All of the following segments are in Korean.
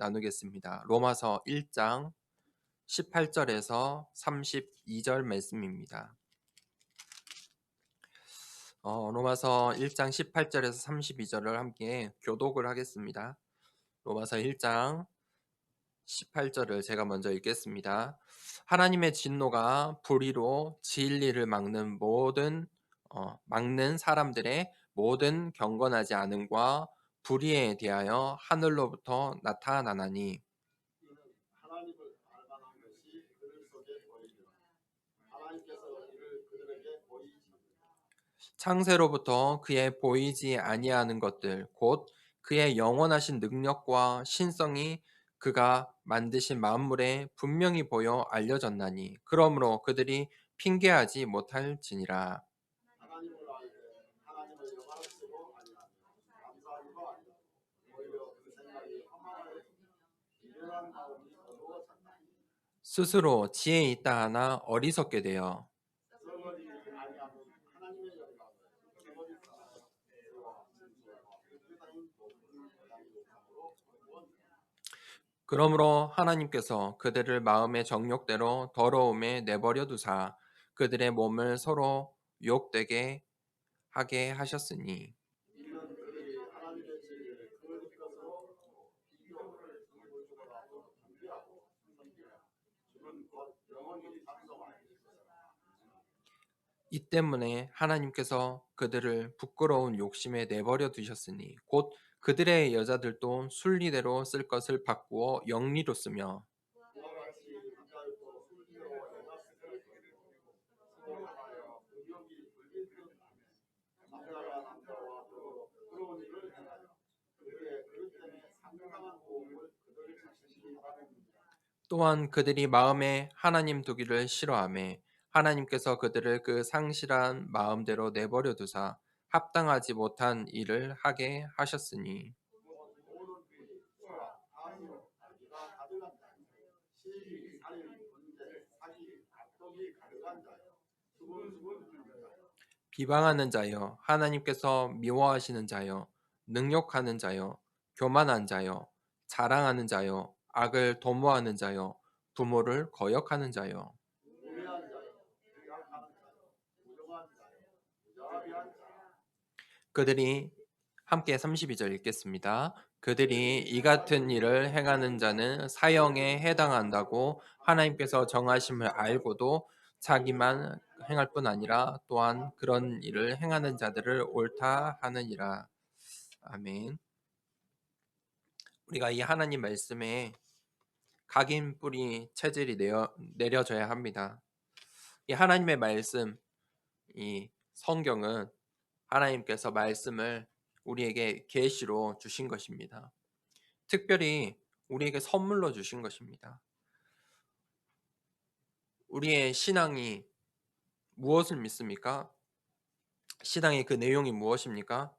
나누겠습니다. 로마서 1장 18절에서 32절 말씀입니다. 로마서 1장 18절에서 32절을 함께 교독을 하겠습니다. 로마서 1장 18절을 제가 먼저 읽겠습니다. 하나님의 진노가 불의로 진리를 막는 사람들의 모든 경건하지 않음과 불의에 대하여 하늘로부터 나타나나니 하나님을 알만한 것이 그들 속에 보이리라. 하나님께서 이를 그들에게 보이시리라. 창세로부터 그의 보이지 아니하는 것들 곧 그의 영원하신 능력과 신성이 그가 만드신 만물에 분명히 보여 알려졌나니 그러므로 그들이 핑계하지 못할지니라. 하나님을 알되 하나님을 영화롭시고 아니하며 감사하기도 아니하고 오히려 그 생각이 허망하여 비련한 마음이 어두워졌나니 스스로 지혜 있다 하나 어리석게 되어 썩어지지 아니하는 하나님의 영광을 기본이 쌓아 죄와 진죄와 불의다인 모든 고난이 욕함으로 어두웠느니라. 그러므로 하나님께서 그들을 마음의 정욕대로 더러움에 내버려 두사 그들의 몸을 서로 욕되게 하게 하셨으니 이는 그들이 하나님의 진리를 거짓 것으로 비교를 죽을 죽어라고 준비하고 섬기라. 주는 곧 영원히 장성하리라. 이 때문에 하나님께서 그들을 부끄러운 욕심에 내버려 두셨으니 곧 그들의 여자들도 순리대로 쓸 것을 바꾸어 영리로 쓰며 그와 같이 남자들도 술기로 여자 스스로 버리고 서로 향하여 의욕이 불릴 듯 하며 남자가 남자와 더불어 부끄러운 일을 행하여 그들의 그릇 때문에 상당한 고음을 그들 자신이 받았느니라. 또한 그들이 마음에 하나님 두기를 싫어하며 하나님께서 그들을 그 상실한 마음대로 내버려 두사 합당하지 못한 일을 하게 하셨으니 곧 모든 비리, 수와 강요, 자기가 가득한 자요, 시기, 살인, 분쟁, 사기, 악독이 가득한 자요, 수군수군 하는 자요, 비방하는 자여 하나님께서 미워하시는 자여 능욕하는 자여 교만한 자여 자랑하는 자여 악을 도모하는 자여 부모를 거역하는 자여 우매한 자요, 비약하는 자요, 부정한 자요, 무자비한 자요. 그들이 함께 32절 읽겠습니다. 그들이 이 같은 일을 행하는 자는 사형에 해당한다고 하나님께서 정하심을 알고도 자기만 행할 뿐 아니라 또한 그런 일을 행하는 자들을 옳다 하느니라. 아멘. 우리가 이 하나님 말씀에 각인 뿌리 체질이 내려져야 합니다. 이 하나님의 말씀, 이 성경은 하나님께서 말씀을 우리에게 계시로 주신 것입니다. 특별히 우리에게 선물로 주신 것입니다. 우리의 신앙이 무엇을 믿습니까? 신앙의 그 내용이 무엇입니까?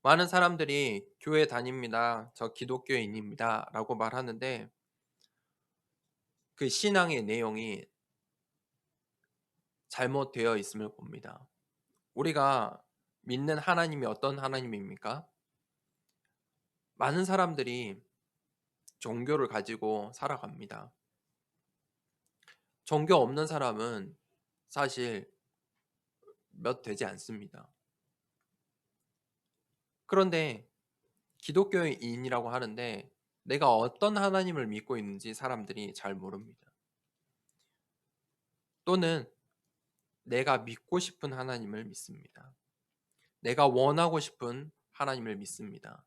많은 사람들이 교회 다닙니다. 저 기독교인입니다. 라고 말하는데 그 신앙의 내용이 잘못되어 있음을 봅니다. 우리가 믿는 하나님이 어떤 하나님입니까? 많은 사람들이 종교를 가지고 살아갑니다. 종교 없는 사람은 사실 몇 되지 않습니다. 그런데 기독교인이라고 하는데 내가 어떤 하나님을 믿고 있는지 사람들이 잘 모릅니다. 또는 내가 믿고 싶은 하나님을 믿습니다. 내가 원하고 싶은 하나님을 믿습니다.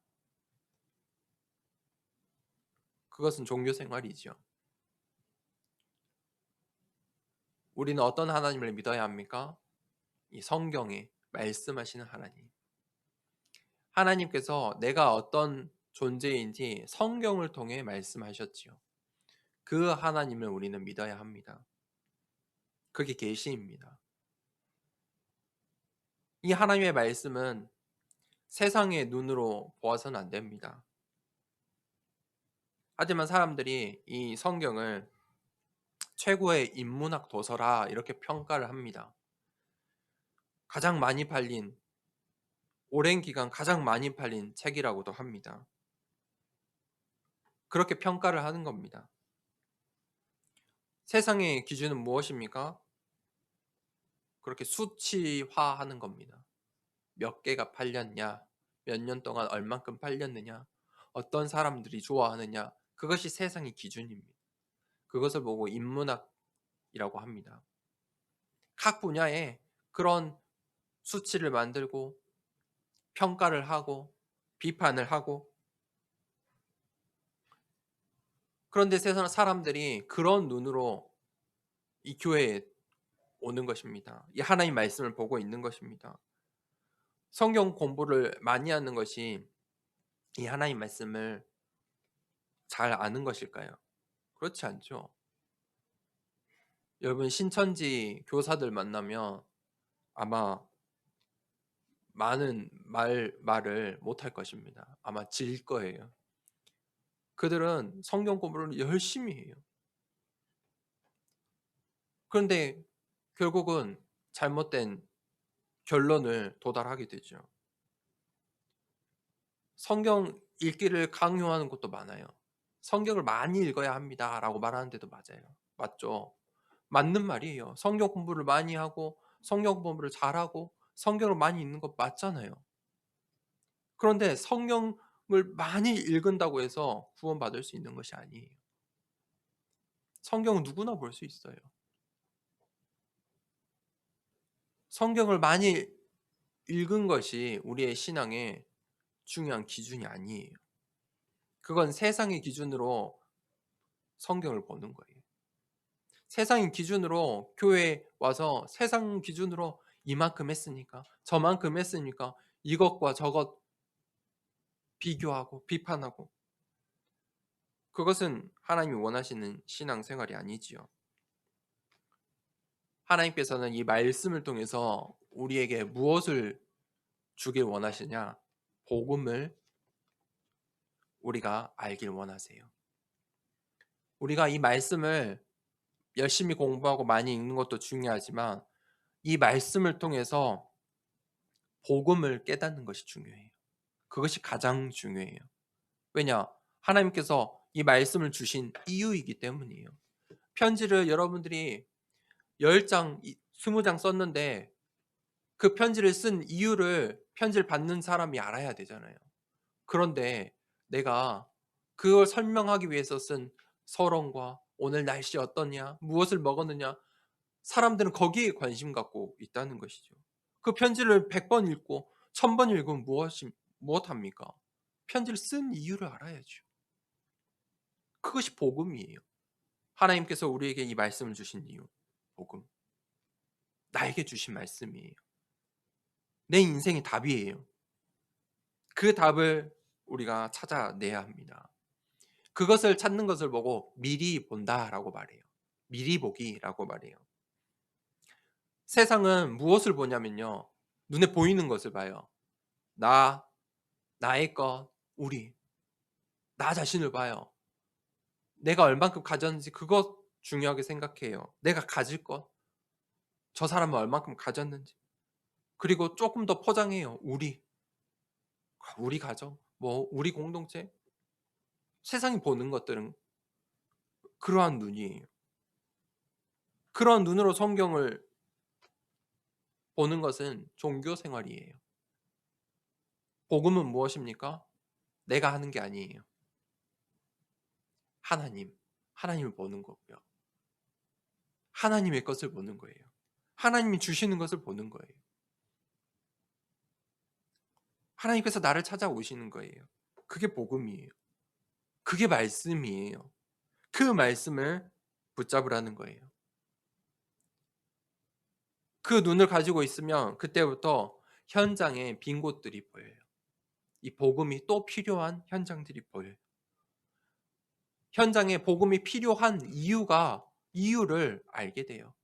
그것은 종교 생활이죠. 우리는 어떤 하나님을 믿어야 합니까? 이 성경에 말씀하시는 하나님. 하나님께서 내가 어떤 존재인지 성경을 통해 말씀하셨지요. 그 하나님을 우리는 믿어야 합니다. 그게 계시입니다. 이 하나님의 말씀은 세상의 눈으로 보아서는 안 됩니다. 하지만 사람들이 이 성경을 최고의 인문학 도서라 이렇게 평가를 합니다. 가장 많이 팔린, 오랜 기간 가장 많이 팔린 책이라고도 합니다. 그렇게 평가를 하는 겁니다. 세상의 기준은 무엇입니까? 그렇게 수치화하는 겁니다. 몇 개가 팔렸냐, 몇 년 동안 얼만큼 팔렸느냐, 어떤 사람들이 좋아하느냐, 그것이 세상의 기준입니다. 그것을 보고 인문학이라고 합니다. 각 분야에 그런 수치를 만들고 평가를 하고 비판을 하고, 그런데 세상 사람들이 그런 눈으로 이 교회에 오는 것입니다. 이 하나님 말씀을 보고 있는 것입니다. 성경 공부를 많이 하는 것이 이 하나님 말씀을 잘 아는 것일까요? 그렇지 않죠. 여러분 신천지 교사들 만나면 아마 많은 말을 못할 것입니다. 아마 질 거예요. 그들은 성경 공부를 열심히 해요. 그런데 결국은 잘못된 결론을 도달하게 되죠. 성경 읽기를 강요하는 곳도 많아요. 성경을 많이 읽어야 합니다라고 말하는데도 맞아요. 맞죠? 맞는 말이에요. 성경 공부를 많이 하고 성경 공부를 잘하고 성경을 많이 읽는 것 맞잖아요. 그런데 성경을 많이 읽은다고 해서 구원받을 수 있는 것이 아니에요. 성경은 누구나 볼 수 있어요. 성경을 많이 읽은 것이 우리의 신앙의 중요한 기준이 아니에요. 그건 세상의 기준으로 성경을 보는 거예요. 세상의 기준으로 교회에 와서 세상 기준으로 이만큼 했으니까 저만큼 했으니까 이것과 저것 비교하고 비판하고, 그것은 하나님이 원하시는 신앙생활이 아니지요. 하나님께서는 이 말씀을 통해서 우리에게 무엇을 주길 원하시냐? 복음을 우리가 알길 원하세요. 우리가 이 말씀을 열심히 공부하고 많이 읽는 것도 중요하지만 이 말씀을 통해서 복음을 깨닫는 것이 중요해요. 그것이 가장 중요해요. 왜냐? 하나님께서 이 말씀을 주신 이유이기 때문이에요. 편지를 여러분들이 10장, 20장 썼는데 그 편지를 쓴 이유를 편지를 받는 사람이 알아야 되잖아요. 그런데 내가 그걸 설명하기 위해서 쓴 서론과 오늘 날씨 어떠냐, 무엇을 먹었느냐, 사람들은 거기에 관심 갖고 있다는 것이죠. 그 편지를 100번 읽고 1000번 읽으면 무엇합니까? 편지를 쓴 이유를 알아야죠. 그것이 복음이에요. 하나님께서 우리에게 이 말씀을 주신 이유, 복음. 나에게 주신 말씀이에요. 내 인생의 답이에요. 그 답을 우리가 찾아내야 합니다. 그것을 찾는 것을 보고 미리 본다라고 말해요. 미리 보기라고 말해요. 세상은 무엇을 보냐면요. 눈에 보이는 것을 봐요. 나, 나의 것, 우리. 나 자신을 봐요. 내가 얼만큼 가졌는지 그것 중요하게 생각해요. 내가 가질 것, 저 사람은 얼만큼 가졌는지. 그리고 조금 더 포장해요. 우리 가정, 뭐 우리 공동체. 세상이 보는 것들은 그러한 눈이에요. 그런 눈으로 성경을 보는 것은 종교 생활이에요. 복음은 무엇입니까? 내가 하는 게 아니에요. 하나님을 보는 거고요. 하나님의 것을 보는 거예요. 하나님이 주시는 것을 보는 거예요. 하나님께서 나를 찾아오시는 거예요. 그게 복음이에요. 그게 말씀이에요. 그 말씀을 붙잡으라는 거예요. 그 눈을 가지고 있으면 그때부터 현장에 빈 곳들이 보여요. 이 복음이 또 필요한 현장들이 보여요. 현장에 복음이 필요한 이유를 알게 돼요.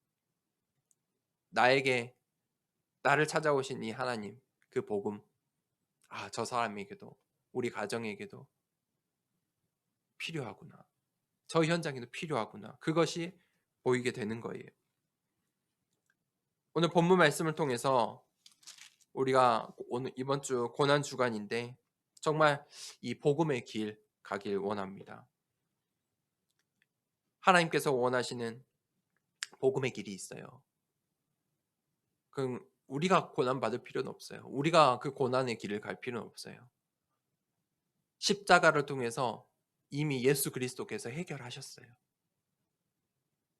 나를 찾아오신 이 하나님, 그 복음. 저 사람에게도, 우리 가정에게도 필요하구나. 저 현장에도 필요하구나. 그것이 보이게 되는 거예요. 오늘 본문 말씀을 통해서 우리가 오늘 이번 주 고난 주간인데 정말 이 복음의 길 가길 원합니다. 하나님께서 원하시는 복음의 길이 있어요. 우리가 고난받을 필요는 없어요. 우리가 그 고난의 길을 갈 필요는 없어요. 십자가를 통해서 이미 예수 그리스도께서 해결하셨어요.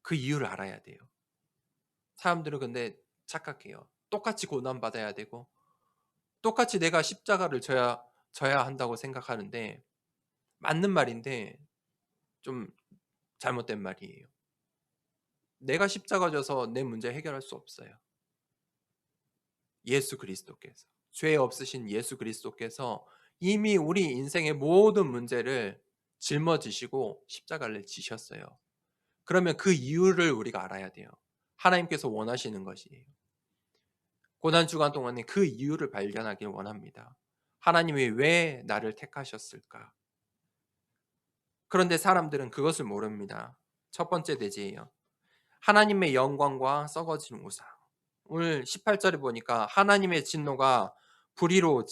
그 이유를 알아야 돼요. 사람들은 근데 착각해요. 똑같이 고난받아야 되고 똑같이 내가 십자가를 져야 한다고 생각하는데, 맞는 말인데 좀 잘못된 말이에요. 내가 십자가 져서 내 문제 해결할 수 없어요. 예수 그리스도께서, 죄 없으신 예수 그리스도께서 이미 우리 인생의 모든 문제를 짊어지시고 십자가를 지셨어요. 그러면 그 이유를 우리가 알아야 돼요. 하나님께서 원하시는 것이에요. 고난 주간 동안에 그 이유를 발견하길 원합니다. 하나님이 왜 나를 택하셨을까? 그런데 사람들은 그것을 모릅니다. 첫 번째 대지예요. 하나님의 영광과 썩어진 우상. 오늘 18절에 보니까 하나님의 진노가 불의로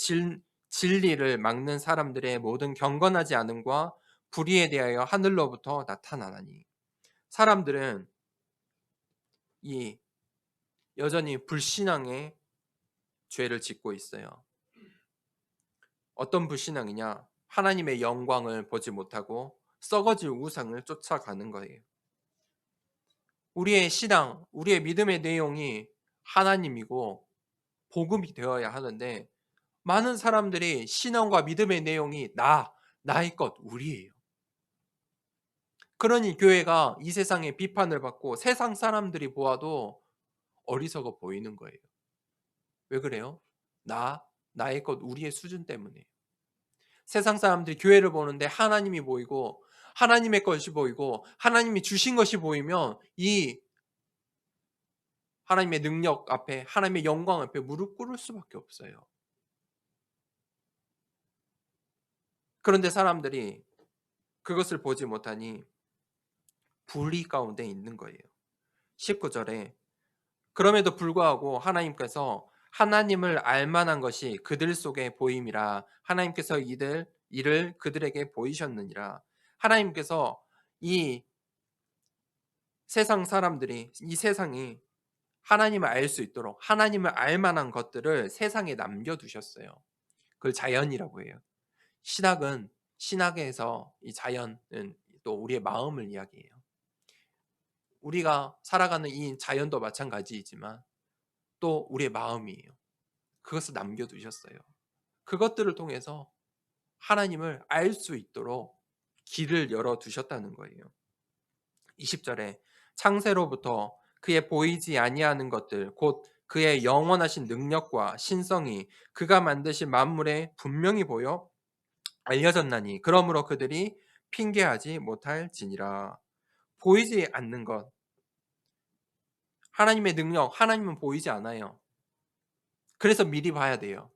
진리를 막는 사람들의 모든 경건하지 않음과 불의에 대하여 하늘로부터 나타나나니. 사람들은 이 여전히 불신앙의 죄를 짓고 있어요. 어떤 불신앙이냐? 하나님의 영광을 보지 못하고 썩어질 우상을 쫓아가는 거예요. 우리의 신앙, 우리의 믿음의 내용이 하나님이고 복음이 되어야 하는데, 많은 사람들이 신앙과 믿음의 내용이 나의 것, 우리예요. 그러니 교회가 이 세상의 비판을 받고 세상 사람들이 보아도 어리석어 보이는 거예요. 왜 그래요? 나의 것, 우리의 수준 때문에. 세상 사람들이 교회를 보는데 하나님이 보이고 하나님의 것이 보이고 하나님이 주신 것이 보이면 이 하나님의 능력 앞에, 하나님의 영광 앞에 무릎 꿇을 수밖에 없어요. 그런데 사람들이 그것을 보지 못하니 불의 가운데 있는 거예요. 19절에 그럼에도 불구하고 하나님께서 하나님을 알만한 것이 그들 속에 보임이라 하나님께서 이를 그들에게 보이셨느니라. 하나님께서 이 세상 사람들이, 이 세상이 하나님을 알 수 있도록 하나님을 알 만한 것들을 세상에 남겨두셨어요. 그걸 자연이라고 해요. 신학에서 이 자연은 또 우리의 마음을 이야기해요. 우리가 살아가는 이 자연도 마찬가지이지만 또 우리의 마음이에요. 그것을 남겨두셨어요. 그것들을 통해서 하나님을 알 수 있도록 길을 열어두셨다는 거예요. 20절에 창세로부터 그의 보이지 아니하는 것들 곧 그의 영원하신 능력과 신성이 그가 만드신 만물에 분명히 보여 알려졌나니 그러므로 그들이 핑계하지 못할지니라. 보이지 않는 것, 하나님의 능력, 하나님은 보이지 않아요. 그래서 미리 봐야 돼요.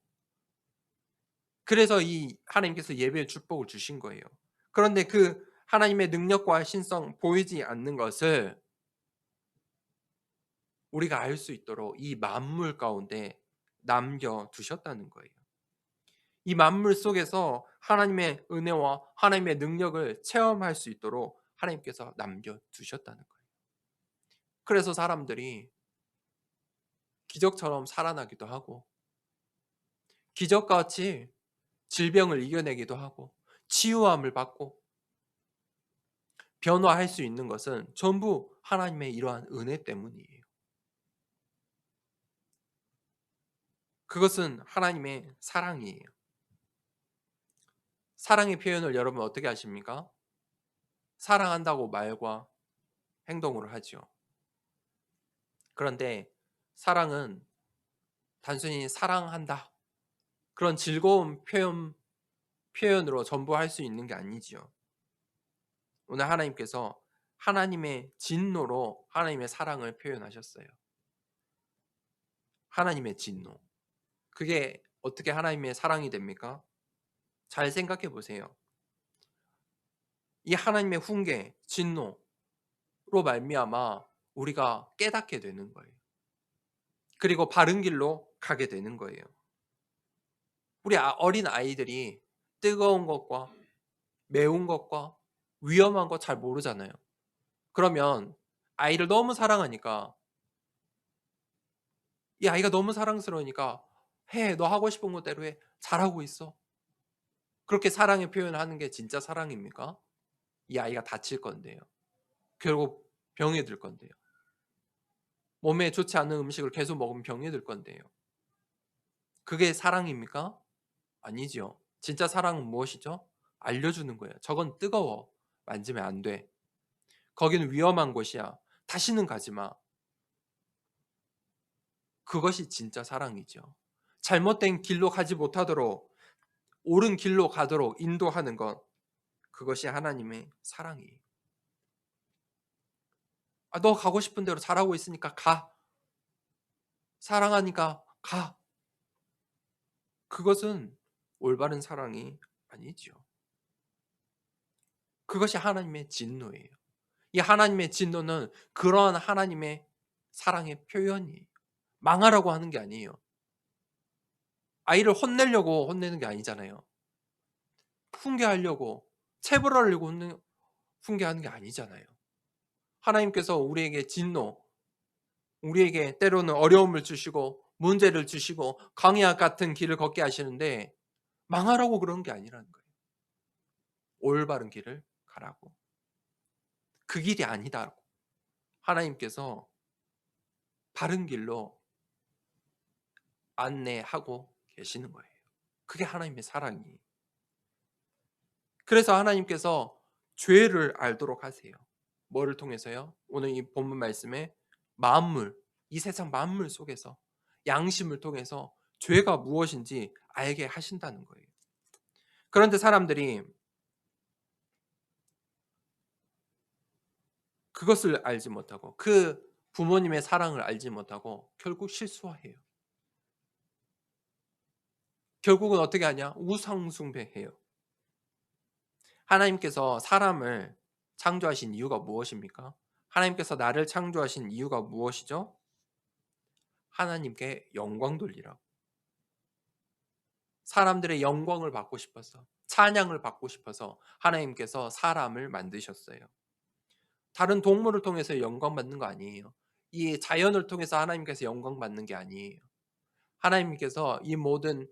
그래서 이 하나님께서 예배의 축복을 주신 거예요. 그런데 그 하나님의 능력과 신성, 보이지 않는 것을 우리가 알 수 있도록 이 만물 가운데 남겨두셨다는 거예요. 이 만물 속에서 하나님의 은혜와 하나님의 능력을 체험할 수 있도록 하나님께서 남겨두셨다는 거예요. 그래서 사람들이 기적처럼 살아나기도 하고 기적같이 질병을 이겨내기도 하고 치유함을 받고 변화할 수 있는 것은 전부 하나님의 이러한 은혜 때문이에요. 그것은 하나님의 사랑이에요. 사랑의 표현을 여러분 어떻게 하십니까? 사랑한다고 말과 행동으로 하죠. 그런데 사랑은 단순히 사랑한다, 그런 즐거운 표현으로 전부 할 수 있는 게 아니지요. 오늘 하나님께서 하나님의 진노로 하나님의 사랑을 표현하셨어요. 하나님의 진노. 그게 어떻게 하나님의 사랑이 됩니까? 잘 생각해 보세요. 이 하나님의 훈계, 진노로 말미암아 우리가 깨닫게 되는 거예요. 그리고 바른 길로 가게 되는 거예요. 우리 어린 아이들이 뜨거운 것과 매운 것과 위험한 거 잘 모르잖아요. 그러면 아이를 너무 사랑하니까, 이 아이가 너무 사랑스러우니까 "해. 너 하고 싶은 것대로 해. 잘하고 있어." 그렇게 사랑의 표현을 하는 게 진짜 사랑입니까? 이 아이가 다칠 건데요. 결국 병이 들 건데요. 몸에 좋지 않은 음식을 계속 먹으면 병이 들 건데요. 그게 사랑입니까? 아니죠. 진짜 사랑은 무엇이죠? 알려주는 거예요. "저건 뜨거워. 만지면 안 돼. 거기는 위험한 곳이야. 다시는 가지 마." 그것이 진짜 사랑이죠. 잘못된 길로 가지 못하도록 옳은 길로 가도록 인도하는 것, 그것이 하나님의 사랑이에요. "아 너 가고 싶은 대로 잘하고 있으니까 가. 사랑하니까 가." 그것은 올바른 사랑이 아니지요. 그것이 하나님의 진노예요. 이 하나님의 진노는 그러한 하나님의 사랑의 표현이에요. 망하라고 하는 게 아니에요. 아이를 혼내려고 혼내는 게 아니잖아요. 훈계하려고, 체벌하려고 훈계하는 게 아니잖아요. 하나님께서 우리에게 진노, 우리에게 때로는 어려움을 주시고 문제를 주시고 광야 같은 길을 걷게 하시는데, 망하라고 그런 게 아니라는 거예요. 올바른 길을 가라고. 그 길이 아니다라고 하나님께서 바른 길로 안내하고 계시는 거예요. 그게 하나님의 사랑이에요. 그래서 하나님께서 죄를 알도록 하세요. 뭐를 통해서요? 오늘 이 본문 말씀에 만물, 이 세상 만물 속에서 양심을 통해서 죄가 무엇인지 알게 하신다는 거예요. 그런데 사람들이 그것을 알지 못하고, 그 부모님의 사랑을 알지 못하고 결국 실수해요. 결국은 어떻게 하냐? 우상 숭배해요. 하나님께서 사람을 창조하신 이유가 무엇입니까? 하나님께서 나를 창조하신 이유가 무엇이죠? 하나님께 영광 돌리라고. 사람들의 영광을 받고 싶어서, 찬양을 받고 싶어서 하나님께서 사람을 만드셨어요. 다른 동물을 통해서 영광 받는 거 아니에요. 이 자연을 통해서 하나님께서 영광 받는 게 아니에요. 하나님께서 이 모든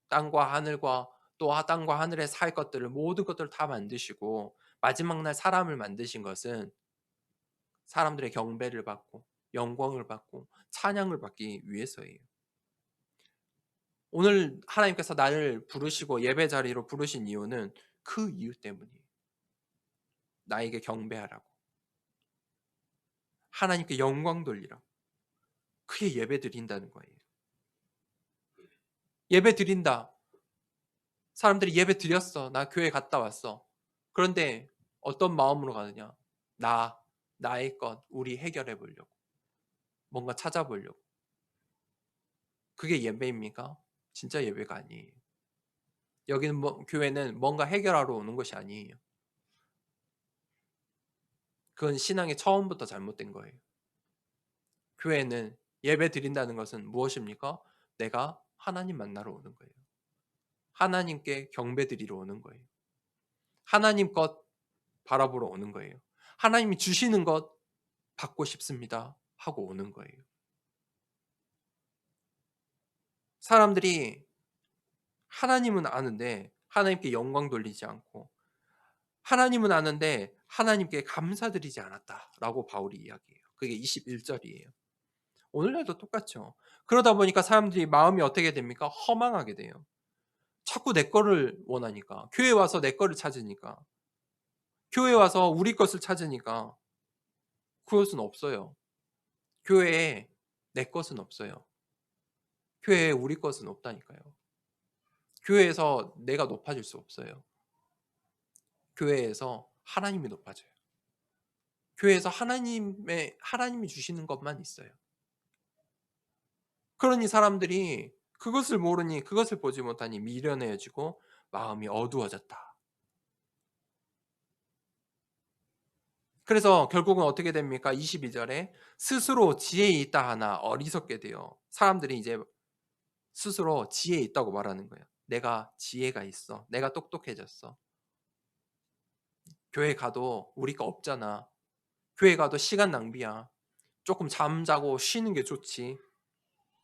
땅과 하늘과 또 땅과 하늘에 살 것들을, 모든 것들을 다 만드시고 마지막 날 사람을 만드신 것은 사람들의 경배를 받고 영광을 받고 찬양을 받기 위해서예요. 오늘 하나님께서 나를 부르시고 예배 자리로 부르신 이유는 그 이유 때문이에요. 나에게 경배하라고. 하나님께 영광 돌리라고. 그게 예배 드린다는 거예요. 예배 드린다. 사람들이 예배 드렸어. 나 교회 갔다 왔어. 그런데 어떤 마음으로 가느냐? 나의 것, 우리 해결해 보려고. 뭔가 찾아보려고. 그게 예배입니까? 진짜 예배가 아니에요. 여기는 교회는 뭔가 해결하러 오는 것이 아니에요. 그건 신앙의 처음부터 잘못된 거예요. 교회는 예배 드린다는 것은 무엇입니까? 내가 하나님 만나러 오는 거예요. 하나님께 경배 드리러 오는 거예요. 하나님 것 바라보러 오는 거예요. 하나님이 주시는 것 받고 싶습니다 하고 오는 거예요. 사람들이 하나님은 아는데 하나님께 영광 돌리지 않고, 하나님은 아는데 하나님께 감사드리지 않았다라고 바울이 이야기해요. 그게 21절이에요. 오늘날도 똑같죠. 그러다 보니까 사람들이 마음이 어떻게 됩니까? 허망하게 돼요. 자꾸 내 거를 원하니까. 교회 와서 내 거를 찾으니까. 교회 와서 우리 것을 찾으니까 그것은 없어요. 교회에 내 것은 없어요. 교회에 우리 것은 없다니까요. 교회에서 내가 높아질 수 없어요. 교회에서 하나님이 높아져요. 교회에서 하나님이 주시는 것만 있어요. 그러니 사람들이 그것을 모르니, 그것을 보지 못하니 미련해지고 마음이 어두워졌다. 그래서 결국은 어떻게 됩니까? 22절에 스스로 지혜 있다 하나 어리석게 돼요. 사람들이 이제 스스로 지혜 있다고 말하는 거예요. 내가 지혜가 있어. 내가 똑똑해졌어. 교회 가도 우리 거 없잖아. 교회 가도 시간 낭비야. 조금 잠자고 쉬는 게 좋지.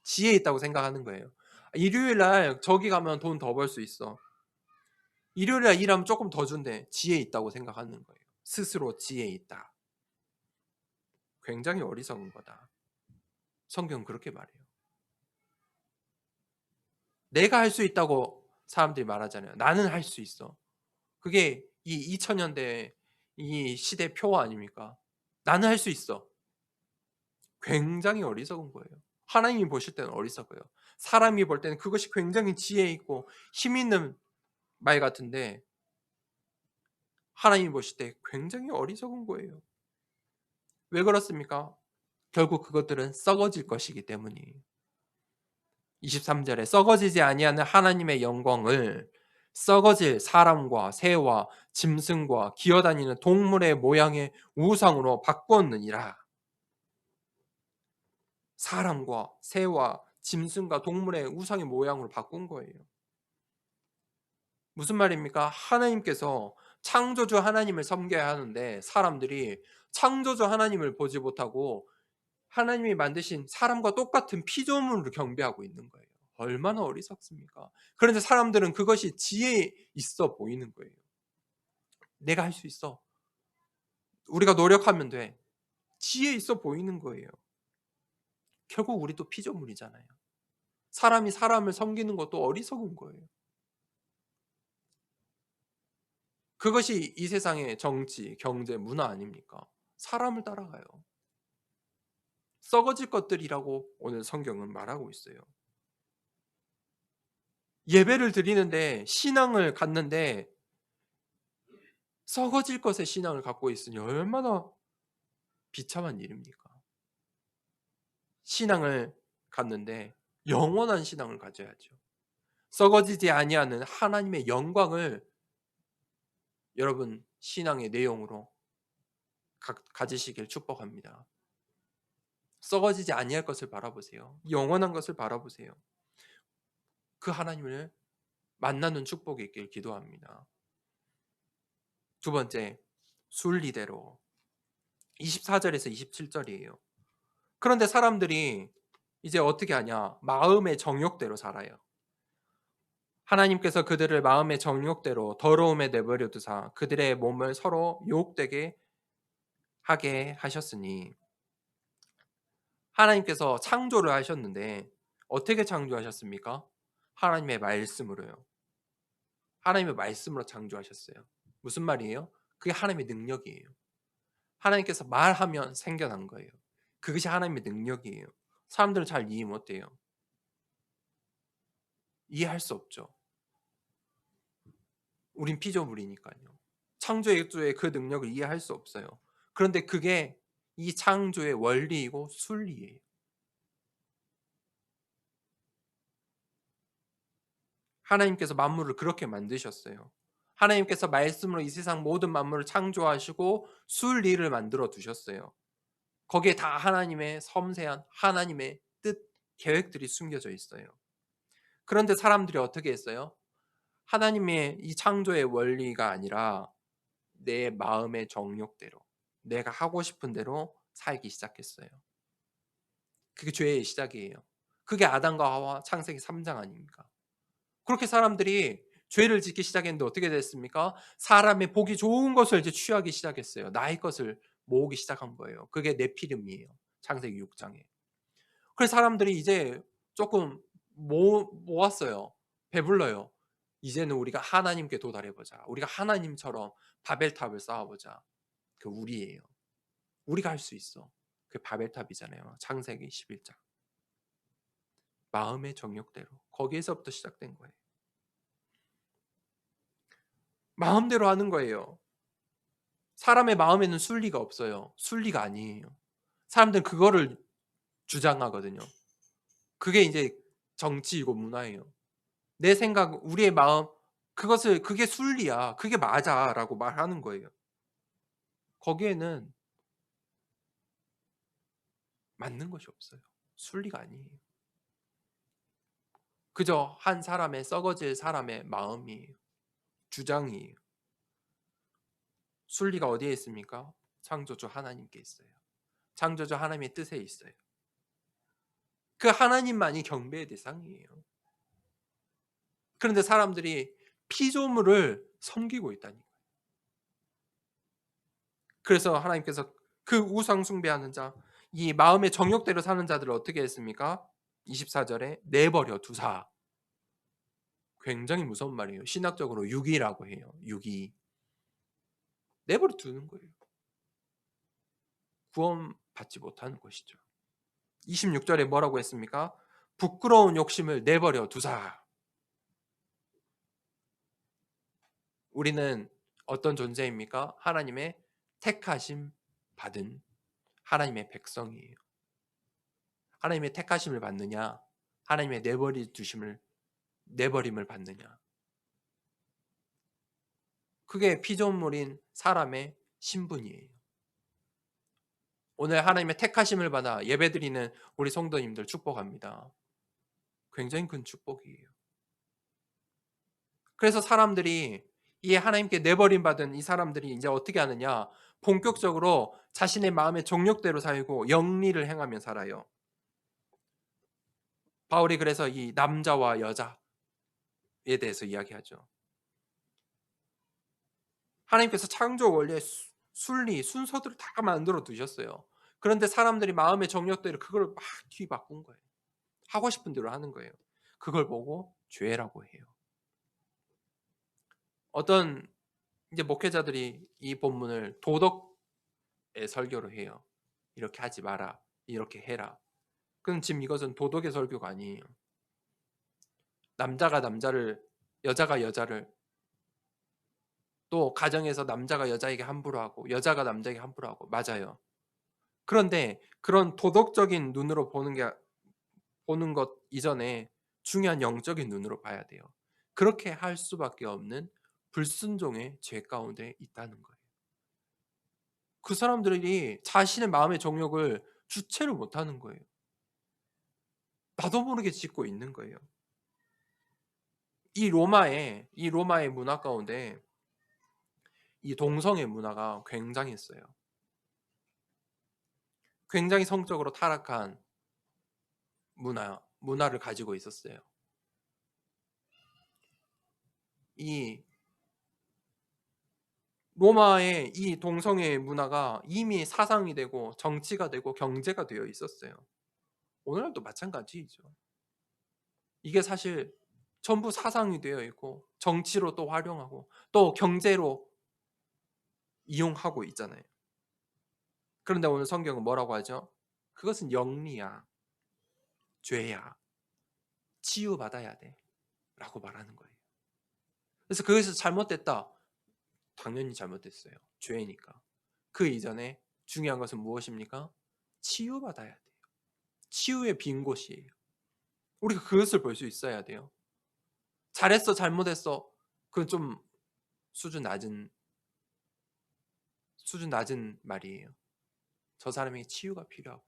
지혜 있다고 생각하는 거예요. 일요일 날 저기 가면 돈 더 벌 수 있어. 일요일 날 일하면 조금 더 준대. 지혜 있다고 생각하는 거예요. 스스로 지혜 있다. 굉장히 어리석은 거다. 성경은 그렇게 말해요. 내가 할 수 있다고 사람들이 말하잖아요. 나는 할 수 있어. 그게 이 2000년대 이 시대 표 아닙니까? 나는 할 수 있어. 굉장히 어리석은 거예요. 하나님이 보실 때는 어리석어요. 사람이 볼 때는 그것이 굉장히 지혜 있고 힘 있는 말 같은데 하나님이 보실 때 굉장히 어리석은 거예요. 왜 그렇습니까? 결국 그것들은 썩어질 것이기 때문이에요. 23절에 썩어지지 아니하는 하나님의 영광을 썩어질 사람과 새와 짐승과 기어다니는 동물의 모양의 우상으로 바꾸었느니라. 사람과 새와 짐승과 동물의 우상의 모양으로 바꾼 거예요. 무슨 말입니까? 하나님께서 창조주 하나님을 섬겨야 하는데 사람들이 창조주 하나님을 보지 못하고 하나님이 만드신 사람과 똑같은 피조물을 경배하고 있는 거예요. 얼마나 어리석습니까? 그런데 사람들은 그것이 지혜 있어 보이는 거예요. 내가 할 수 있어. 우리가 노력하면 돼. 지혜 있어 보이는 거예요. 결국 우리도 피조물이잖아요. 사람이 사람을 섬기는 것도 어리석은 거예요. 그것이 이 세상의 정치, 경제, 문화 아닙니까? 사람을 따라가요. 썩어질 것들이라고 오늘 성경은 말하고 있어요. 예배를 드리는데 신앙을 갖는데 썩어질 것의 신앙을 갖고 있으니 얼마나 비참한 일입니까? 신앙을 갖는데 영원한 신앙을 가져야죠. 썩어지지 아니하는 하나님의 영광을 여러분 신앙의 내용으로 가지시길 축복합니다. 썩어지지 아니할 것을 바라보세요. 영원한 것을 바라보세요. 그 하나님을 만나는 축복이 있길 기도합니다. 두 번째, 순리대로 24절에서 27절이에요. 그런데 사람들이 이제 어떻게 하냐? 마음의 정욕대로 살아요. 하나님께서 그들을 마음의 정욕대로 더러움에 내버려 두사 그들의 몸을 서로 유혹되게 하게 하셨으니 하나님께서 창조를 하셨는데 어떻게 창조하셨습니까? 하나님의 말씀으로요. 하나님의 말씀으로 창조하셨어요. 무슨 말이에요? 그게 하나님의 능력이에요. 하나님께서 말하면 생겨난 거예요. 그것이 하나님의 능력이에요. 사람들은 잘 이해 못해요. 이해할 수 없죠. 우린 피조물이니까요. 창조의 그 능력을 이해할 수 없어요. 그런데 그게 이 창조의 원리이고 순리예요. 하나님께서 만물을 그렇게 만드셨어요. 하나님께서 말씀으로 이 세상 모든 만물을 창조하시고 순리를 만들어 두셨어요. 거기에 다 하나님의 섬세한 하나님의 뜻, 계획들이 숨겨져 있어요. 그런데 사람들이 어떻게 했어요? 하나님의 이 창조의 원리가 아니라 내 마음의 정욕대로 내가 하고 싶은 대로 살기 시작했어요. 그게 죄의 시작이에요. 그게 아담과 하와 창세기 3장 아닙니까? 그렇게 사람들이 죄를 짓기 시작했는데 어떻게 됐습니까? 사람의 보기 좋은 것을 이제 취하기 시작했어요. 나의 것을 모으기 시작한 거예요. 그게 네피림이에요. 창세기 6장에. 그래서 사람들이 이제 조금 모았어요. 배불러요. 이제는 우리가 하나님께 도달해보자. 우리가 하나님처럼 바벨탑을 쌓아보자. 그 우리예요. 우리가 할 수 있어. 그 바벨탑이잖아요. 창세기 11장. 마음의 정욕대로. 거기에서부터 시작된 거예요. 마음대로 하는 거예요. 사람의 마음에는 순리가 없어요. 순리가 아니에요. 사람들은 그거를 주장하거든요. 그게 이제 정치이고 문화예요. 내 생각, 우리의 마음, 그게 순리야. 그게 맞아라고 말하는 거예요. 거기에는 맞는 것이 없어요. 순리가 아니에요. 그저 한 사람의 썩어질 사람의 마음이에요. 주장이에요. 순리가 어디에 있습니까? 창조주 하나님께 있어요. 창조주 하나님의 뜻에 있어요. 그 하나님만이 경배의 대상이에요. 그런데 사람들이 피조물을 섬기고 있다니까요. 그래서 하나님께서 그 우상 숭배하는 자, 이 마음의 정욕대로 사는 자들을 어떻게 했습니까? 24절에 내버려 두사. 굉장히 무서운 말이에요. 신학적으로 유기라고 해요. 유기. 내버려 두는 거예요. 구원받지 못하는 것이죠. 26절에 뭐라고 했습니까? 부끄러운 욕심을 내버려 두사. 우리는 어떤 존재입니까? 하나님의 택하심 받은 하나님의 백성이에요. 하나님의 택하심을 받느냐? 하나님의 내버림을 받느냐? 그게 피조물인 사람의 신분이에요. 오늘 하나님의 택하심을 받아 예배드리는 우리 성도님들 축복합니다. 굉장히 큰 축복이에요. 그래서 사람들이 이 하나님께 내버림 받은 이 사람들이 이제 어떻게 하느냐? 본격적으로 자신의 마음의 정욕대로 살고 영리를 행하며 살아요. 바울이 그래서 이 남자와 여자에 대해서 이야기하죠. 하나님께서 창조 원리의 순리, 순서들을 다 만들어 두셨어요. 그런데 사람들이 마음의 정욕대로 그걸 막 뒤바꾼 거예요. 하고 싶은 대로 하는 거예요. 그걸 보고 죄라고 해요. 어떤 이제 목회자들이 이 본문을 도덕의 설교로 해요. 이렇게 하지 마라. 이렇게 해라. 그럼 지금 이것은 도덕의 설교가 아니에요. 남자가 남자를, 여자가 여자를, 또 가정에서 남자가 여자에게 함부로 하고 여자가 남자에게 함부로 하고 맞아요. 그런데 그런 도덕적인 눈으로 보는 것 이전에 중요한 영적인 눈으로 봐야 돼요. 그렇게 할 수밖에 없는 불순종의 죄 가운데 있다는 거예요. 그 사람들이 자신의 마음의 정욕을 주체를 못하는 거예요. 나도 모르게 짓고 있는 거예요. 이 로마의 문화 가운데 이 동성애 문화가 굉장했어요. 굉장히 성적으로 타락한 문화를 가지고 있었어요. 이 로마의 이 동성애 문화가 이미 사상이 되고 정치가 되고 경제가 되어 있었어요. 오늘날도 마찬가지이죠. 이게 사실 전부 사상이 되어 있고 정치로 또 활용하고 또 경제로 이용하고 있잖아요. 그런데 오늘 성경은 뭐라고 하죠? 그것은 영리야, 죄야, 치유받아야 돼 라고 말하는 거예요. 그래서 그것이 잘못됐다. 당연히 잘못됐어요. 죄니까. 그 이전에 중요한 것은 무엇입니까? 치유받아야 돼요. 치유의 빈 곳이에요. 우리가 그것을 볼 수 있어야 돼요. 잘했어, 잘못했어. 그건 좀 수준 낮은 말이에요. 저 사람에게 치유가 필요하고.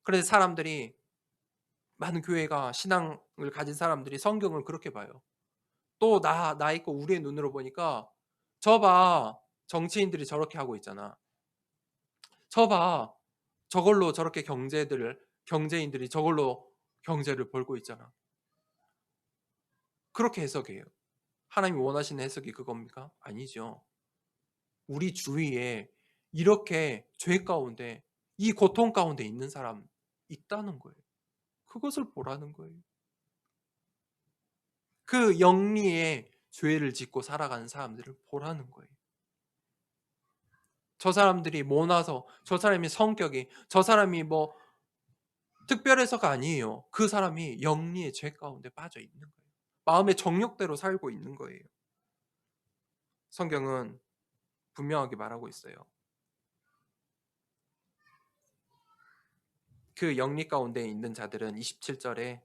그래서 사람들이 많은 교회가 신앙을 가진 사람들이 성경을 그렇게 봐요. 또 나 있고 우리의 눈으로 보니까 저 봐. 정치인들이 저렇게 하고 있잖아. 저 봐. 저걸로 저렇게 경제인들이 저걸로 경제를 벌고 있잖아. 그렇게 해석해요. 하나님이 원하시는 해석이 그겁니까? 아니죠. 우리 주위에 이렇게 죄 가운데 이 고통 가운데 있는 사람 있다는 거예요. 그것을 보라는 거예요. 그 영리의 죄를 짓고 살아가는 사람들을 보라는 거예요. 저 사람들이 모나서 저 사람의 성격이 저 사람이 뭐 특별해서가 아니에요. 그 사람이 영리의 죄 가운데 빠져 있는 거예요. 마음의 정욕대로 살고 있는 거예요. 성경은 분명하게 말하고 있어요. 그 영리 가운데 있는 자들은 27절에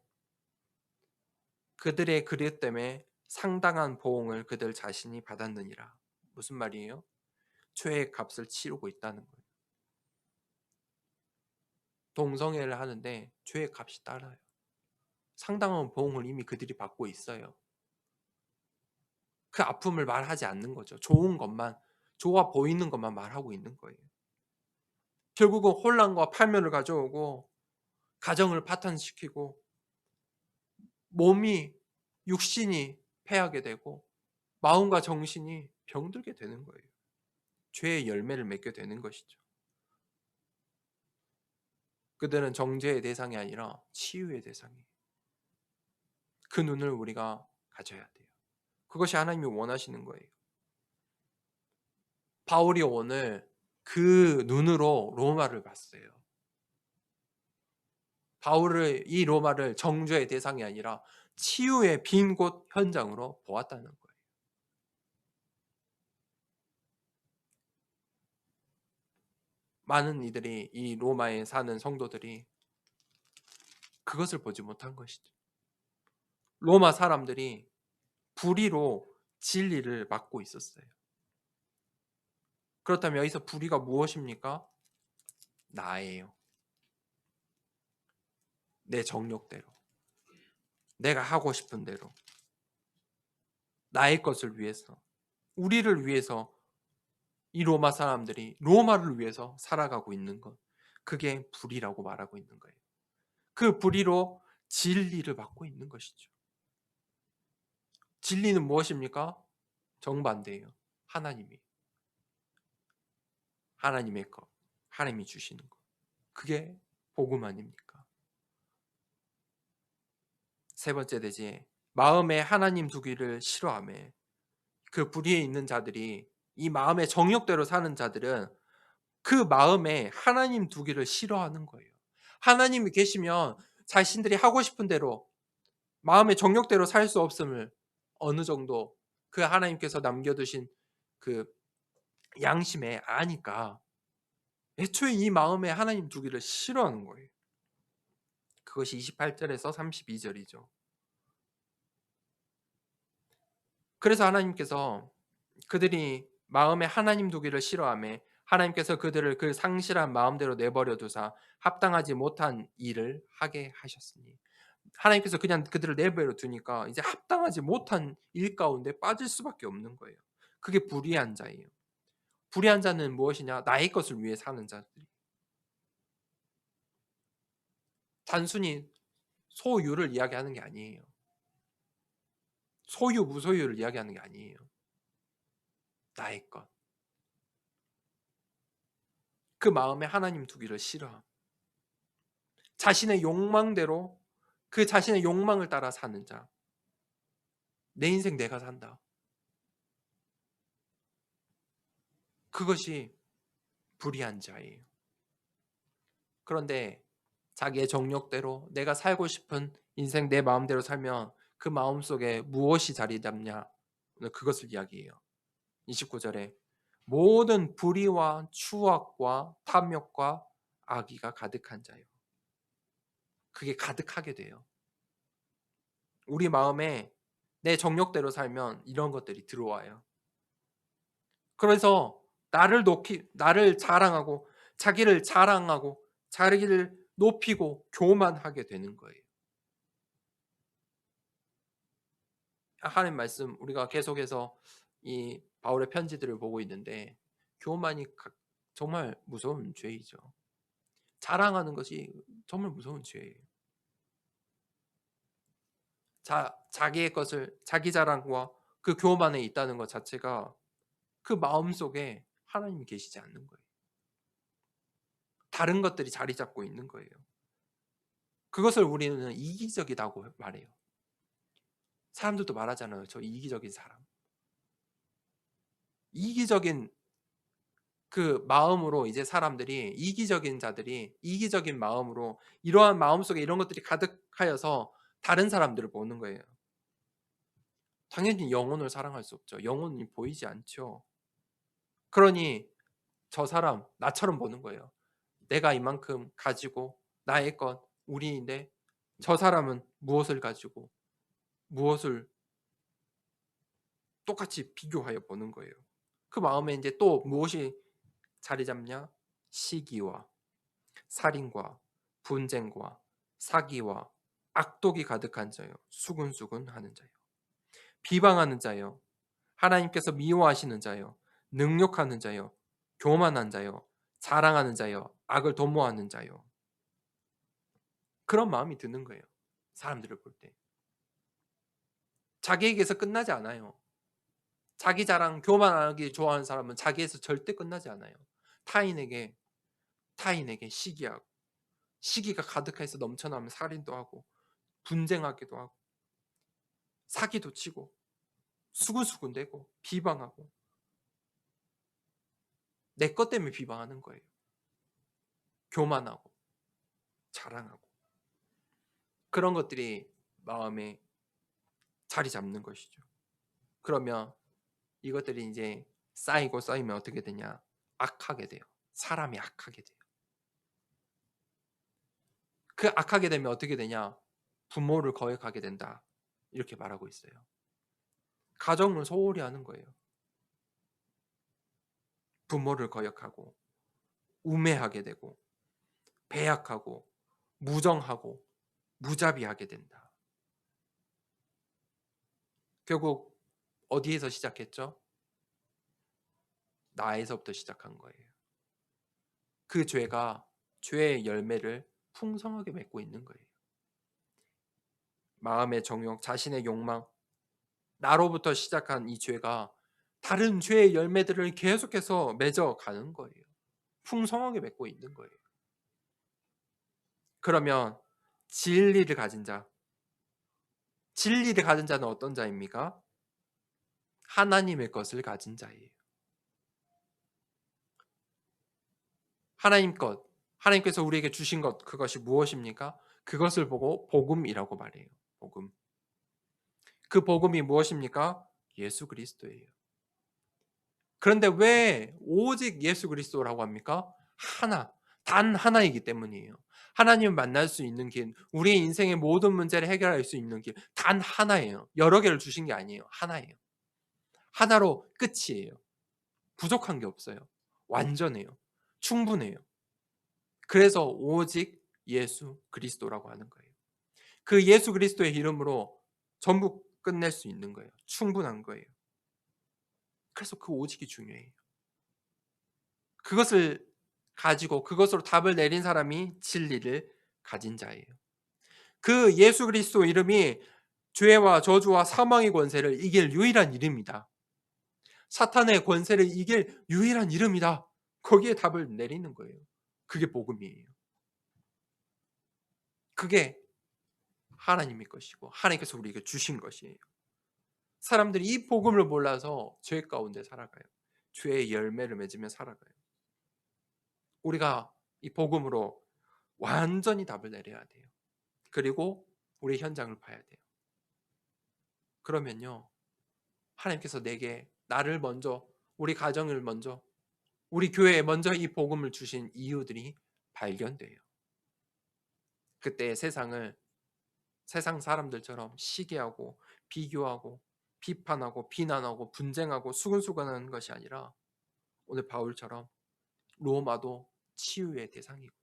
그들의 그릇 때문에 상당한 보응을 그들 자신이 받았느니라. 무슨 말이에요? 죄의 값을 치르고 있다는 거예요. 동성애를 하는데 죄의 값이 따라요. 상당한 보응을 이미 그들이 받고 있어요. 그 아픔을 말하지 않는 거죠. 좋은 것만, 좋아 보이는 것만 말하고 있는 거예요. 결국은 혼란과 파멸을 가져오고 가정을 파탄시키고 몸이 육신이 패하게 되고 마음과 정신이 병들게 되는 거예요. 죄의 열매를 맺게 되는 것이죠. 그들은 정죄의 대상이 아니라 치유의 대상이에요. 그 눈을 우리가 가져야 돼요. 그것이 하나님이 원하시는 거예요. 바울이 오늘 그 눈으로 로마를 봤어요. 이 로마를 정죄의 대상이 아니라 치유의 빈 곳 현장으로 보았다는 거예요. 많은 이들이 이 로마에 사는 성도들이 그것을 보지 못한 것이죠. 로마 사람들이 불의로 진리를 막고 있었어요. 그렇다면 여기서 불의가 무엇입니까? 나예요. 내 정욕대로, 내가 하고 싶은 대로, 나의 것을 위해서, 우리를 위해서 이 로마 사람들이 로마를 위해서 살아가고 있는 것, 그게 불의라고 말하고 있는 거예요. 그 불의로 진리를 막고 있는 것이죠. 진리는 무엇입니까? 정반대예요. 하나님의 것, 하나님이 주시는 것. 그게 복음 아닙니까? 세 번째 대지에 마음에 하나님 두기를 싫어하며 그 불의에 있는 자들이 이 마음의 정욕대로 사는 자들은 그 마음에 하나님 두기를 싫어하는 거예요. 하나님이 계시면 자신들이 하고 싶은 대로 마음의 정욕대로 살 수 없음을 어느 정도 그 하나님께서 남겨두신 그 양심에 아니까 애초에 이 마음에 하나님 두기를 싫어하는 거예요. 그것이 28절에서 32절이죠. 그래서 하나님께서 그들이 마음에 하나님 두기를 싫어하며 하나님께서 그들을 그 상실한 마음대로 내버려 두사 합당하지 못한 일을 하게 하셨으니 하나님께서 그냥 그들을 내버려 두니까 이제 합당하지 못한 일 가운데 빠질 수밖에 없는 거예요. 그게 불의한 자예요. 불의한 자는 무엇이냐? 나의 것을 위해 사는 자들이. 단순히 소유를 이야기하는 게 아니에요. 소유 무소유를 이야기하는 게 아니에요. 나의 것. 그 마음에 하나님 두기를 싫어함. 자신의 욕망대로 그 자신의 욕망을 따라 사는 자. 내 인생 내가 산다. 그것이 불의한 자예요. 그런데 자기의 정욕대로 내가 살고 싶은 인생 내 마음대로 살면 그 마음속에 무엇이 자리 잡냐? 그것을 이야기해요. 29절에 모든 불의와 추악과 탐욕과 악의가 가득한 자요. 그게 가득하게 돼요. 우리 마음에 내 정욕대로 살면 이런 것들이 들어와요. 그래서 나를 자랑하고 자기를 높이고 교만하게 되는 거예요. 하나님 말씀 우리가 계속해서 이 바울의 편지들을 보고 있는데 교만이 정말 무서운 죄이죠. 자랑하는 것이 정말 무서운 죄예요. 자기의 것을 자기 자랑과 그 교만에 있다는 것 자체가 그 마음속에 하나님이 계시지 않는 거예요. 다른 것들이 자리 잡고 있는 거예요. 그것을 우리는 이기적이라고 말해요. 사람들도 말하잖아요. 저 이기적인 사람. 이기적인 그 마음으로 이제 사람들이 이기적인 자들이 이기적인 마음으로 이러한 마음속에 이런 것들이 가득하여서 다른 사람들을 보는 거예요. 당연히 영혼을 사랑할 수 없죠. 영혼이 보이지 않죠. 그러니 저 사람 나처럼 보는 거예요. 내가 이만큼 가지고 나의 것 우리인데 저 사람은 무엇을 가지고 무엇을 똑같이 비교하여 보는 거예요. 그 마음에 이제 또 무엇이 자리 잡냐? 시기와 살인과 분쟁과 사기와 악독이 가득한 자요. 수군수군 하는 자요. 비방하는 자요. 하나님께서 미워하시는 자요. 능욕하는 자요, 교만한 자요, 자랑하는 자요, 악을 도모하는 자요. 그런 마음이 드는 거예요. 사람들을 볼 때. 자기에게서 끝나지 않아요. 자기 자랑, 교만하기 좋아하는 사람은 자기에서 절대 끝나지 않아요. 타인에게 시기하고, 시기가 가득해서 넘쳐나면 살인도 하고, 분쟁하기도 하고, 사기도 치고, 수군수군대고, 비방하고, 내 것 때문에 비방하는 거예요. 교만하고, 자랑하고. 그런 것들이 마음에 자리 잡는 것이죠. 그러면 이것들이 이제 쌓이고 쌓이면 어떻게 되냐? 악하게 돼요. 사람이 악하게 돼요. 그 악하게 되면 어떻게 되냐? 부모를 거역하게 된다. 이렇게 말하고 있어요. 가정을 소홀히 하는 거예요. 부모를 거역하고 우매하게 되고 배약하고 무정하고 무자비하게 된다. 결국 어디에서 시작했죠? 나에서부터 시작한 거예요. 그 죄가 죄의 열매를 풍성하게 맺고 있는 거예요. 마음의 정욕, 자신의 욕망, 나로부터 시작한 이 죄가 다른 죄의 열매들을 계속해서 맺어 가는 거예요. 풍성하게 맺고 있는 거예요. 그러면 진리를 가진 자, 진리를 가진 자는 어떤 자입니까? 하나님의 것을 가진 자예요. 하나님 것, 하나님께서 우리에게 주신 것, 그것이 무엇입니까? 그것을 보고 복음이라고 말해요. 복음. 그 복음이 무엇입니까? 예수 그리스도예요. 그런데 왜 오직 예수 그리스도라고 합니까? 하나, 단 하나이기 때문이에요. 하나님을 만날 수 있는 길, 우리의 인생의 모든 문제를 해결할 수 있는 길, 단 하나예요. 여러 개를 주신 게 아니에요. 하나예요. 하나로 끝이에요. 부족한 게 없어요. 완전해요. 충분해요. 그래서 오직 예수 그리스도라고 하는 거예요. 그 예수 그리스도의 이름으로 전부 끝낼 수 있는 거예요. 충분한 거예요. 그래서 그 오직이 중요해요. 그것을 가지고 그것으로 답을 내린 사람이 진리를 가진 자예요. 그 예수 그리스도 이름이 죄와 저주와 사망의 권세를 이길 유일한 이름이다. 사탄의 권세를 이길 유일한 이름이다. 거기에 답을 내리는 거예요. 그게 복음이에요. 그게 하나님의 것이고 하나님께서 우리에게 주신 것이에요. 사람들이 이 복음을 몰라서 죄 가운데 살아가요. 죄의 열매를 맺으며 살아가요. 우리가 이 복음으로 완전히 답을 내려야 돼요. 그리고 우리 현장을 봐야 돼요. 그러면요. 하나님께서 내게 나를 먼저 우리 가정을 먼저 우리 교회에 먼저 이 복음을 주신 이유들이 발견돼요. 그때 세상 사람들처럼 시기하고 비교하고 비판하고 비난하고 분쟁하고 수근수근하는 것이 아니라 오늘 바울처럼 로마도 치유의 대상이고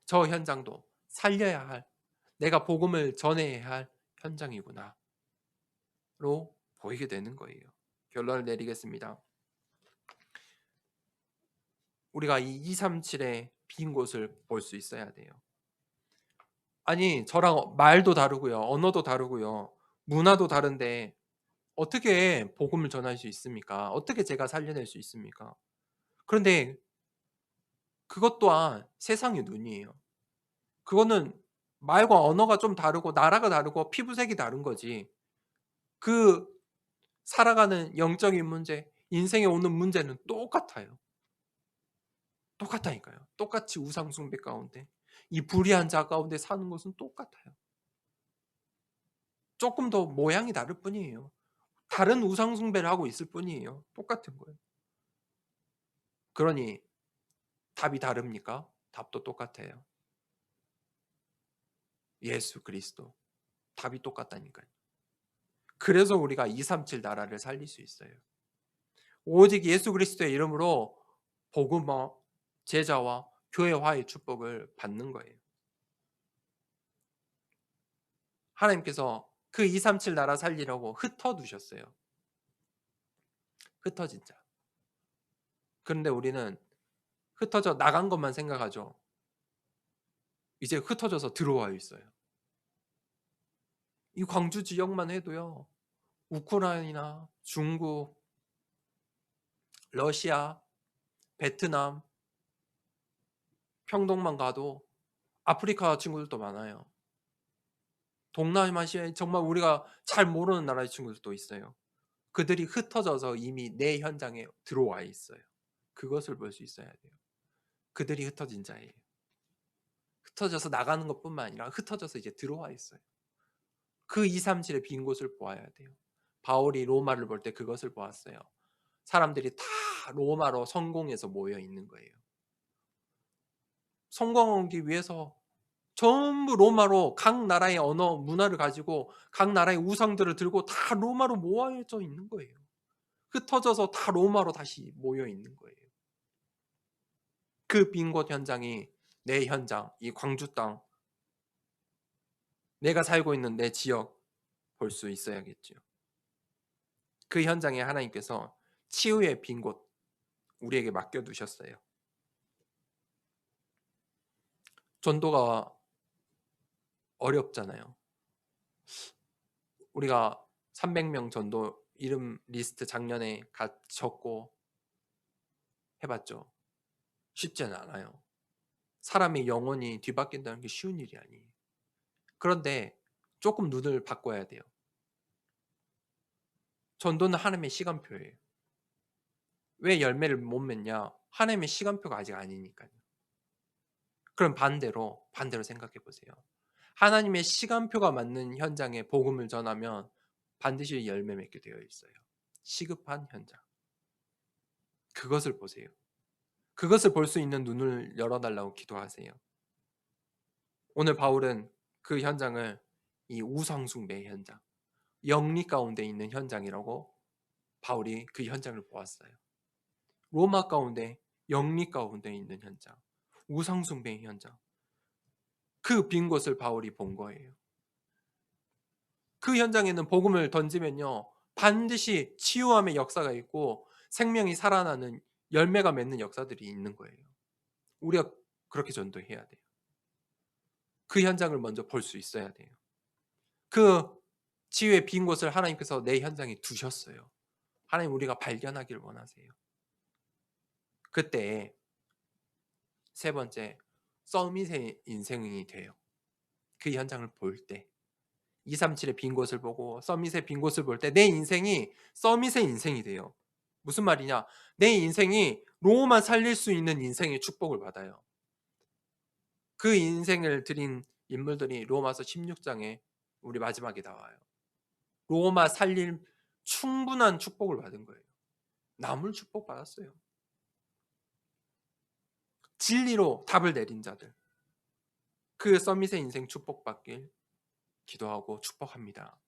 저 현장도 살려야 할 내가 복음을 전해야 할 현장이구나로 보이게 되는 거예요. 결론을 내리겠습니다. 우리가 이 237의 빈 곳을 볼 수 있어야 돼요. 아니 저랑 말도 다르고요. 언어도 다르고요. 문화도 다른데 어떻게 복음을 전할 수 있습니까? 어떻게 제가 살려낼 수 있습니까? 그런데 그것 또한 세상의 눈이에요. 그거는 말과 언어가 좀 다르고 나라가 다르고 피부색이 다른 거지. 그 살아가는 영적인 문제, 인생에 오는 문제는 똑같아요. 똑같다니까요. 똑같이 우상 숭배 가운데 이 불의한 자 가운데 사는 것은 똑같아요. 조금 더 모양이 다를 뿐이에요. 다른 우상 숭배를 하고 있을 뿐이에요. 똑같은 거예요. 그러니 답이 다릅니까? 답도 똑같아요. 예수 그리스도. 답이 똑같다니까요. 그래서 우리가 237 나라를 살릴 수 있어요. 오직 예수 그리스도의 이름으로 복음화, 제자와 교회화의 축복을 받는 거예요. 하나님께서 그 237 나라 살리려고 흩어두셨어요. 흩어진 자. 그런데 우리는 흩어져 나간 것만 생각하죠. 이제 흩어져서 들어와 있어요. 이 광주 지역만 해도요. 우크라이나, 중국, 러시아, 베트남, 평동만 가도 아프리카 친구들도 많아요. 동남아시아에 정말 우리가 잘 모르는 나라의 친구들도 있어요. 그들이 흩어져서 이미 내 현장에 들어와 있어요. 그것을 볼 수 있어야 돼요. 그들이 흩어진 자예요. 흩어져서 나가는 것뿐만 아니라 흩어져서 이제 들어와 있어요. 그 237의 빈 곳을 보아야 돼요. 바울이 로마를 볼 때 그것을 보았어요. 사람들이 다 로마로 성공해서 모여 있는 거예요. 성공하기 위해서 전부 로마로 각 나라의 언어, 문화를 가지고 각 나라의 우상들을 들고 다 로마로 모아져 있는 거예요. 흩어져서 다 로마로 다시 모여 있는 거예요. 그 빈 곳 현장이 내 현장, 이 광주 땅, 내가 살고 있는 내 지역 볼 수 있어야겠죠. 그 현장에 하나님께서 치유의 빈 곳 우리에게 맡겨두셨어요. 전도가 어렵잖아요. 우리가 300명 전도 이름 리스트 작년에 적고 해봤죠. 쉽지는 않아요. 사람의 영혼이 뒤바뀐다는 게 쉬운 일이 아니에요. 그런데 조금 눈을 바꿔야 돼요. 전도는 하나님의 시간표예요. 왜 열매를 못 맺냐? 하나님의 시간표가 아직 아니니까요. 그럼 반대로 생각해 보세요. 하나님의 시간표가 맞는 현장에 복음을 전하면 반드시 열매 맺게 되어 있어요. 시급한 현장. 그것을 보세요. 그것을 볼 수 있는 눈을 열어달라고 기도하세요. 오늘 바울은 그 현장을 이 우상숭배의 현장, 영리 가운데 있는 현장이라고 바울이 그 현장을 보았어요. 로마 가운데 영리 가운데 있는 현장, 우상숭배의 현장. 그 빈 곳을 바울이 본 거예요. 그 현장에는 복음을 던지면요. 반드시 치유함의 역사가 있고 생명이 살아나는 열매가 맺는 역사들이 있는 거예요. 우리가 그렇게 전도해야 돼요. 그 현장을 먼저 볼 수 있어야 돼요. 그 치유의 빈 곳을 하나님께서 내 현장에 두셨어요. 하나님 우리가 발견하기를 원하세요. 그때 세 번째 서밋의 인생이 돼요. 그 현장을 볼 때 237의 빈 곳을 보고 서밋의 빈 곳을 볼 때 내 인생이 서밋의 인생이 돼요. 무슨 말이냐? 내 인생이 로마 살릴 수 있는 인생의 축복을 받아요. 그 인생을 드린 인물들이 로마서 16장에 우리 마지막에 나와요. 로마 살릴 충분한 축복을 받은 거예요. 남을 축복 받았어요. 진리로 답을 내린 자들. 그 서밋의 인생 축복받길 기도하고 축복합니다.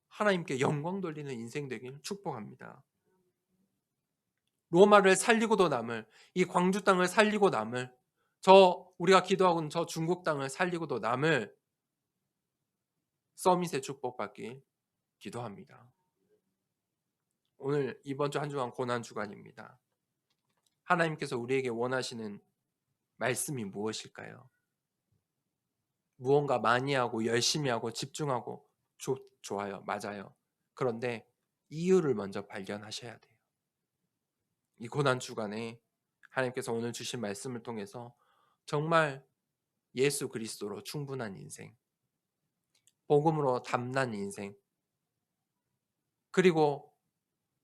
하나님께 영광 돌리는 인생 되길 축복합니다. 로마를 살리고도 남을, 이 광주 땅을 살리고 남을, 우리가 기도하고 있는 저 중국 땅을 살리고도 남을 서밋의 축복받길 기도합니다. 오늘 이번 주 한 주간 고난 주간입니다. 하나님께서 우리에게 원하시는 말씀이 무엇일까요? 무언가 많이 하고 열심히 하고 집중하고 좋아요. 맞아요. 그런데 이유를 먼저 발견하셔야 돼요. 이 고난 주간에 하나님께서 오늘 주신 말씀을 통해서 정말 예수 그리스도로 충분한 인생, 복음으로 담난 인생, 그리고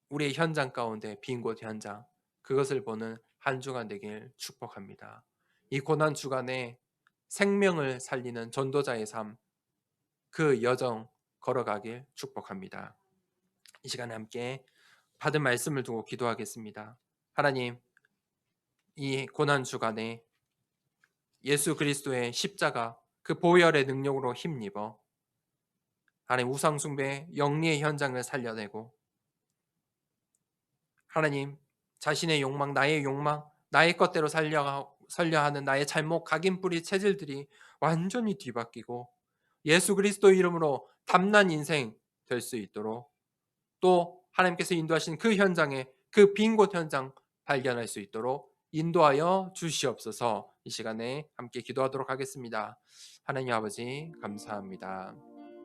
우리의 현장 가운데 빈 곳 현장, 그것을 보는 한 주간 되길 축복합니다. 이 고난 주간에 생명을 살리는 전도자의 삶, 그 여정 걸어가길 축복합니다. 이 시간에 함께 받은 말씀을 두고 기도하겠습니다. 하나님, 이 고난 주간에 예수 그리스도의 십자가 그 보혈의 능력으로 힘입어 하나님 우상 숭배 영리의 현장을 살려내고 하나님 자신의 욕망, 나의 욕망, 나의 것대로 살려 하는 나의 잘못 각인뿌리 체질들이 완전히 뒤바뀌고 예수 그리스도 이름으로 담난 인생 될 수 있도록 또 하나님께서 인도하신 그 현장에 그 빈 곳 현장 발견할 수 있도록 인도하여 주시옵소서. 이 시간에 함께 기도하도록 하겠습니다. 하나님 아버지 감사합니다.